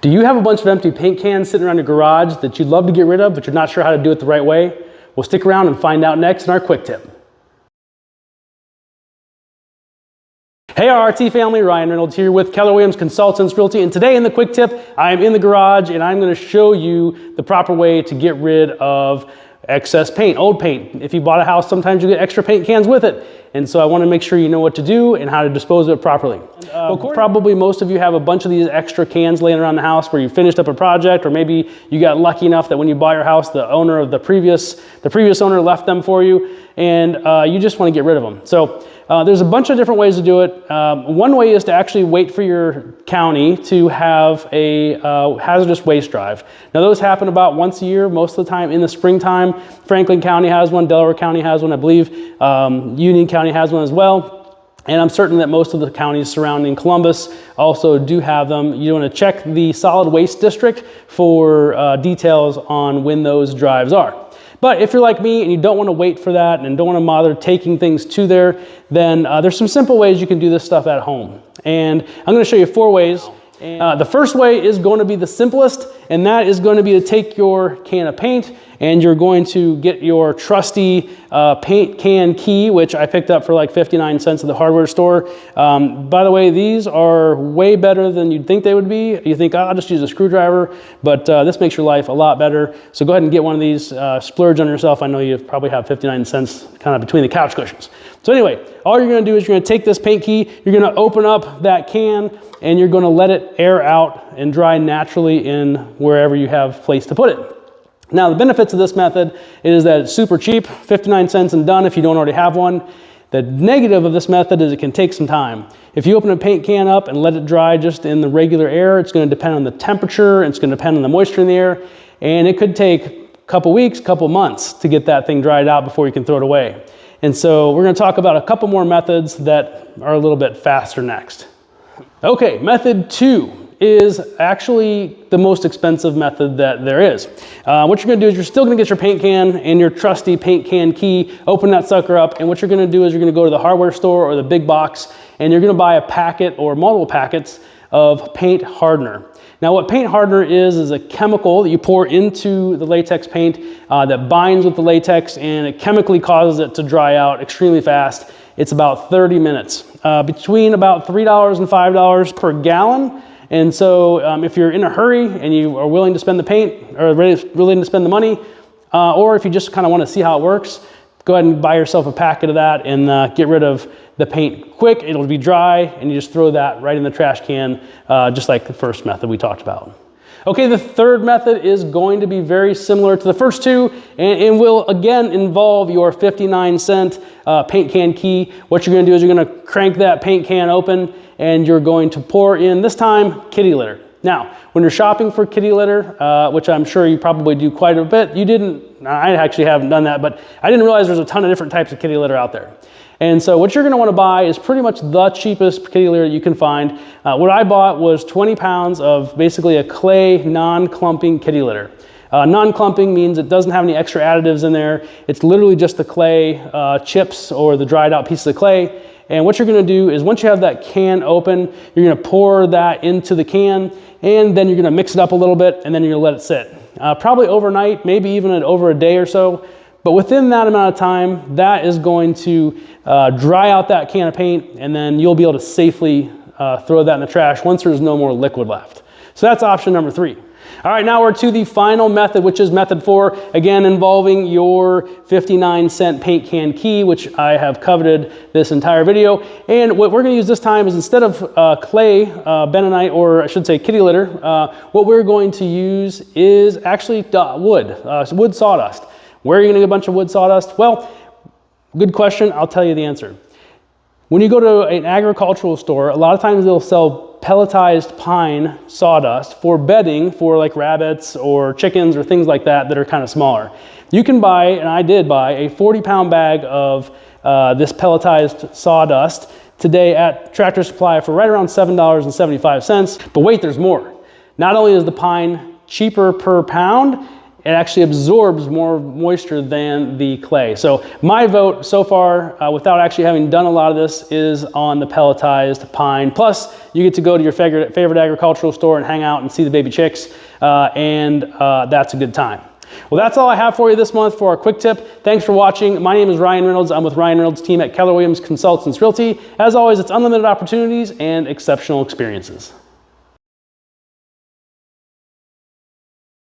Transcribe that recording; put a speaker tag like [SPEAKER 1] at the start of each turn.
[SPEAKER 1] Do you have a bunch of empty paint cans sitting around your garage that you'd love to get rid of, but you're not sure how to do it the right way? Well, stick around and find out next in our quick tip. Hey RRT family, Ryan Reynolds here with Keller Williams Consultants Realty, and today in the quick tip, I'm in the garage and I'm going to show you the proper way to get rid of excess paint, old paint. If you bought a house, sometimes you get extra paint cans with it. And so I want to make sure you know what to do and how to dispose of it properly. Probably most of you have a bunch of these extra cans laying around the house where you finished up a project, or maybe you got lucky enough that when you bought your house, the owner of the previous owner left them for you, and you just want to get rid of them. So there's a bunch of different ways to do it. One way is to actually wait for your county to have a hazardous waste drive. Now those happen about once a year, most of the time in the springtime. Franklin County has one, Delaware County has one, I believe. Union County has one as well. And I'm certain that most of the counties surrounding Columbus also do have them. You want to check the solid waste district for details on when those drives are. But if you're like me and you don't want to wait for that and don't want to bother taking things to there, then there's some simple ways you can do this stuff at home. And I'm going to show you 4 ways. The first way is going to be the simplest, and that is going to be to take your can of paint and you're going to get your trusty paint can key, which I picked up for like 59 cents at the hardware store. By the way, these are way better than you'd think they would be. You think, oh, I'll just use a screwdriver, but this makes your life a lot better. So go ahead and get one of these, splurge on yourself. I know you probably have 59 cents kind of between the couch cushions. So anyway, all you're gonna do is you're gonna take this paint key, you're gonna open up that can, and you're gonna let it air out and dry naturally in wherever you have place to put it. Now the benefits of this method is that it's super cheap, 59 cents and done if you don't already have one. The negative of this method is it can take some time. If you open a paint can up and let it dry just in the regular air, it's going to depend on the temperature, it's going to depend on the moisture in the air, and it could take a couple weeks, couple months to get that thing dried out before you can throw it away. And so we're going to talk about a couple more methods that are a little bit faster next. Okay, method 2 is actually the most expensive method that there is. What you're gonna do is you're still gonna get your paint can and your trusty paint can key, open that sucker up, and what you're gonna do is you're gonna go to the hardware store or the big box, and you're gonna buy a packet or multiple packets of paint hardener. Now what paint hardener is a chemical that you pour into the latex paint that binds with the latex, and it chemically causes it to dry out extremely fast. It's about 30 minutes, between about $3 and $5 per gallon. And so if you're in a hurry and you are willing to spend the paint, or willing to spend the money, or if you just kind of want to see how it works, go ahead and buy yourself a packet of that and get rid of the paint quick. It'll be dry and you just throw that right in the trash can, just like the first method we talked about. Okay, the third method is going to be very similar to the first two, and will again involve your 59-cent paint can key. What you're gonna do is you're gonna crank that paint can open and you're going to pour in, this time, kitty litter. Now, when you're shopping for kitty litter, which I'm sure you probably do quite a bit, I actually haven't done that, but I didn't realize there's a ton of different types of kitty litter out there. And so what you're gonna wanna buy is pretty much the cheapest kitty litter you can find. What I bought was 20 pounds of basically a clay non-clumping kitty litter. Non-clumping means it doesn't have any extra additives in there. It's literally just the clay chips or the dried out pieces of clay. And what you're gonna do is once you have that can open, you're gonna pour that into the can, and then you're gonna mix it up a little bit, and then you're gonna let it sit. Probably overnight, maybe even over a day or so. But within that amount of time, that is going to dry out that can of paint, and then you'll be able to safely throw that in the trash once there's no more liquid left. So that's option number 3. All right, now we're to the final method, which is method 4, again involving your 59-cent paint can key, which I have coveted this entire video. And what we're going to use this time is, instead of clay, bentonite, or I should say kitty litter, what we're going to use is actually wood sawdust. Where are you going to get a bunch of wood sawdust? Well, good question. I'll tell you the answer. When you go to an agricultural store, a lot of times they'll sell pelletized pine sawdust for bedding for like rabbits or chickens or things like that that are kind of smaller. You can buy, and I did buy, a 40-pound bag of this pelletized sawdust today at Tractor Supply for right around $7.75. But wait, there's more. Not only is the pine cheaper per pound, it actually absorbs more moisture than the clay. So my vote so far, without actually having done a lot of this, is on the pelletized pine. Plus, you get to go to your favorite agricultural store and hang out and see the baby chicks, and that's a good time. Well, that's all I have for you this month for our quick tip. Thanks for watching. My name is Ryan Reynolds. I'm with Ryan Reynolds' team at Keller Williams Consultants Realty. As always, it's unlimited opportunities and exceptional experiences.